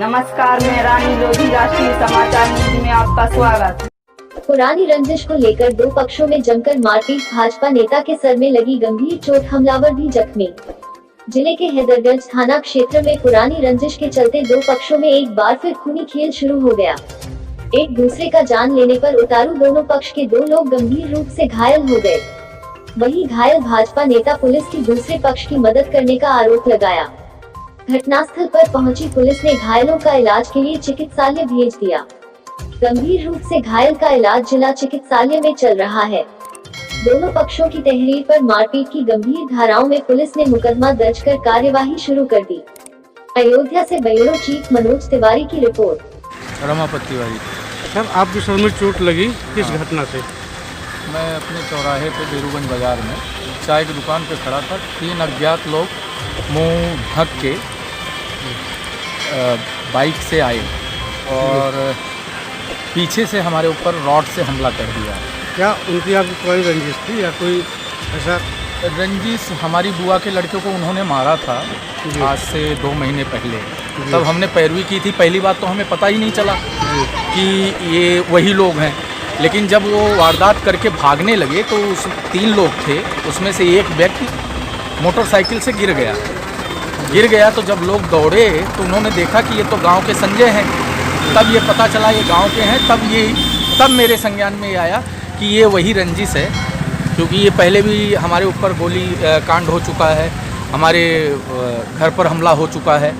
नमस्कार, मैं रानी लोधी, राष्ट्रीय समाचार न्यूज में आपका स्वागत। पुरानी रंजिश को लेकर दो पक्षों में जमकर मारपीट, भाजपा नेता के सर में लगी गंभीर चोट, हमलावर भी जख्मी। जिले के हैदरगंज थाना क्षेत्र में पुरानी रंजिश के चलते दो पक्षों में एक बार फिर खूनी खेल शुरू हो गया। एक दूसरे का जान लेने पर उतारू दोनों पक्ष के दो लोग गंभीर रूप से घायल हो गए। वहीं घायल भाजपा नेता पुलिस की दूसरे पक्ष की मदद करने का आरोप लगाया। घटनास्थल पर पहुंची पुलिस ने घायलों का इलाज के लिए चिकित्सालय भेज दिया। गंभीर रूप से घायल का इलाज जिला चिकित्सालय में चल रहा है। दोनों पक्षों की तहरीर पर मारपीट की गंभीर धाराओं में पुलिस ने मुकदमा दर्ज कर कार्यवाही शुरू कर दी। अयोध्या से ब्यूरो चीफ मनोज तिवारी की रिपोर्ट। रमापति तिवारी। सर, आपके सर में चोट लगी, किस घटना से? मैं अपने चौराहे पे बेरूगंज बाज़ार में चाय की दुकान पे खड़ा था। 3 अज्ञात लोग मुंह ढक के बाइक से आए और पीछे से हमारे ऊपर रॉड से हमला कर दिया। क्या उनकी आपकी कोई रंजिश थी या कोई ऐसा? रंजिश, हमारी बुआ के लड़के को उन्होंने मारा था आज से 2 महीने पहले। तब हमने पैरवी की थी। पहली बात तो हमें पता ही नहीं चला कि ये वही लोग हैं, लेकिन जब वो वारदात करके भागने लगे तो उस 3 लोग थे, उसमें से एक व्यक्ति मोटरसाइकिल से गिर गया। तो जब लोग दौड़े तो उन्होंने देखा कि ये तो गांव के संजय हैं। तब ये पता चला ये गांव के हैं। तब मेरे संज्ञान में आया कि ये वही रंजिश है, क्योंकि ये पहले भी हमारे ऊपर गोली कांड हो चुका है, हमारे घर पर हमला हो चुका है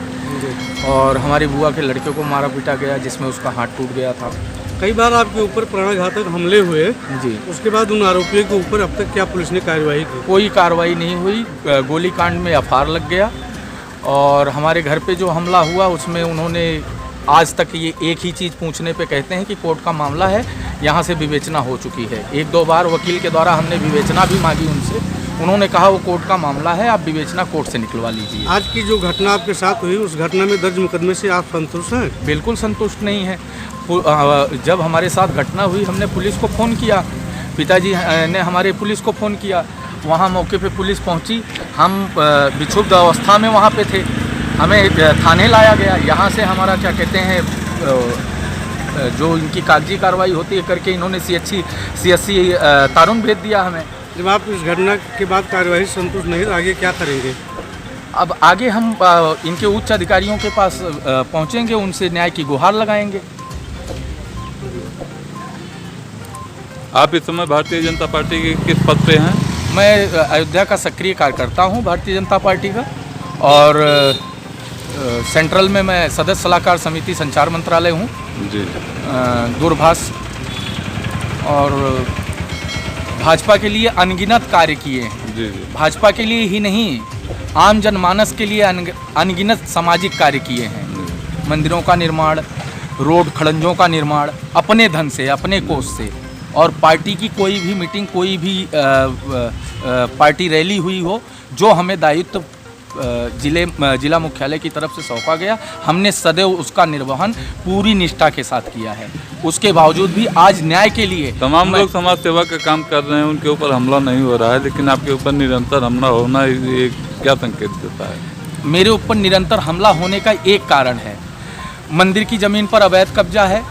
और हमारी बुआ के लड़के को मारा पीटा गया, जिसमें उसका हाथ टूट गया था। कई बार आपके ऊपर प्राणघातक हमले हुए जी। उसके बाद उन आरोपियों के ऊपर अब तक क्या पुलिस ने कार्रवाई की? कोई कार्रवाई नहीं हुई। गोली कांड में एफआईआर लग गया और हमारे घर पे जो हमला हुआ उसमें उन्होंने आज तक ये एक ही चीज़ पूछने पे कहते हैं कि कोर्ट का मामला है, यहाँ से विवेचना हो चुकी है। 1-2 बार वकील के द्वारा हमने विवेचना भी मांगी उनसे, उन्होंने कहा वो कोर्ट का मामला है, आप विवेचना कोर्ट से निकलवा लीजिए। आज की जो घटना आपके साथ हुई, उस घटना में दर्ज मुकदमे से आप संतुष्ट हैं? बिल्कुल संतुष्ट नहीं है। जब हमारे साथ घटना हुई हमने पुलिस को फ़ोन किया, पिताजी ने हमारे पुलिस को फ़ोन किया, वहाँ मौके पे पुलिस पहुँची। हम विक्षुब्ध अवस्था में वहाँ पे थे, हमें थाने लाया गया। यहाँ से हमारा क्या कहते हैं, जो इनकी कागजी कार्रवाई होती है करके इन्होंने CSC तारुन भेज दिया हमें। जब आप इस घटना के बाद कार्यवाही से संतुष्ट नहीं तो आगे क्या करेंगे? अब आगे हम इनके उच्च अधिकारियों के पास पहुँचेंगे, उनसे न्याय की गुहार लगाएंगे। आप इस समय भारतीय जनता पार्टी के किस पद पे हैं? मैं अयोध्या का सक्रिय कार्यकर्ता हूं भारतीय जनता पार्टी का, और सेंट्रल में मैं सदस्य सलाहकार समिति संचार मंत्रालय हूं जी। दूरभाष, और भाजपा के लिए अनगिनत कार्य किए हैं। जी। भाजपा के लिए ही नहीं, आम जनमानस के लिए अनगिनत सामाजिक कार्य किए हैं। मंदिरों का निर्माण, रोड खड़ंजों का निर्माण अपने धन से, अपने कोष से, और पार्टी की कोई भी मीटिंग, कोई भी पार्टी रैली हुई हो, जो हमें दायित्व जिला मुख्यालय की तरफ से सौंपा गया, हमने सदैव उसका निर्वहन पूरी निष्ठा के साथ किया है। उसके बावजूद भी आज न्याय के लिए तमाम लोग समाज सेवा का काम कर रहे हैं, उनके ऊपर हमला नहीं हो रहा है, लेकिन आपके ऊपर निरंतर हमला होना ये क्या संकेत देता है? मेरे ऊपर निरंतर हमला होने का एक कारण है, मंदिर की ज़मीन पर अवैध कब्जा है।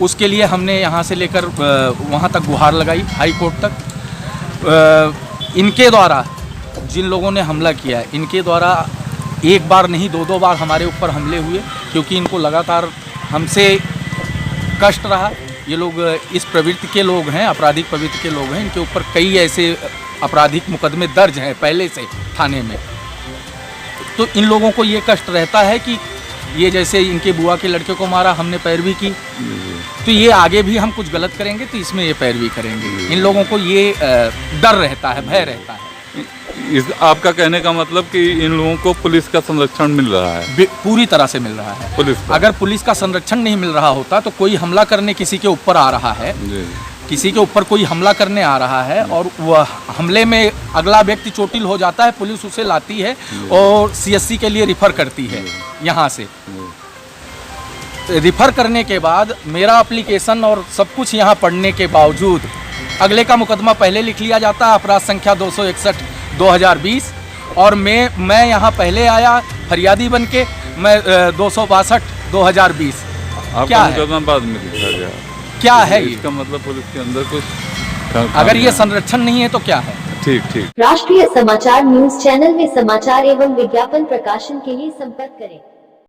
उसके लिए हमने यहाँ से लेकर वहाँ तक गुहार लगाई, हाई कोर्ट तक। इनके द्वारा जिन लोगों ने हमला किया है, इनके द्वारा एक बार नहीं 2-2 बार हमारे ऊपर हमले हुए, क्योंकि इनको लगातार हमसे कष्ट रहा। ये लोग इस प्रवृत्ति के लोग हैं, आपराधिक प्रवृत्ति के लोग हैं। इनके ऊपर कई ऐसे आपराधिक मुकदमे दर्ज हैं पहले से थाने में। तो इन लोगों को ये कष्ट रहता है कि ये जैसे इनके बुआ के लड़के को मारा, हमने पैरवी की, तो ये आगे भी हम कुछ गलत करेंगे तो इसमें ये पैरवी करेंगे। इन लोगों को ये डर रहता है, भय रहता है। आपका कहने का मतलब कि इन लोगों को पुलिस का संरक्षण मिल रहा है? पूरी तरह से मिल रहा है। पुलिस अगर पुलिस का संरक्षण नहीं मिल रहा होता तो कोई हमला करने किसी के ऊपर आ रहा है, किसी के ऊपर कोई हमला करने आ रहा है और वह हमले में अगला व्यक्ति चोटिल हो जाता है, पुलिस उसे लाती है और CSC के लिए रिफ़र करती है। यहाँ से रिफ़र करने के बाद मेरा एप्लीकेशन और सब कुछ यहाँ पढ़ने के बावजूद अगले का मुकदमा पहले लिख लिया जाता है, अपराध संख्या 261/2020, और मैं यहाँ पहले आया, फरियादी बन के मैं 262/2020 आपका क्या है? मुकदमा बाद में लिखा गया। क्या है ये? इसका मतलब पुलिस के अंदर कुछ अगर ये संरक्षण नहीं है तो क्या है? ठीक ठीक। राष्ट्रीय समाचार न्यूज चैनल में समाचार एवं विज्ञापन प्रकाशन के लिए संपर्क करें।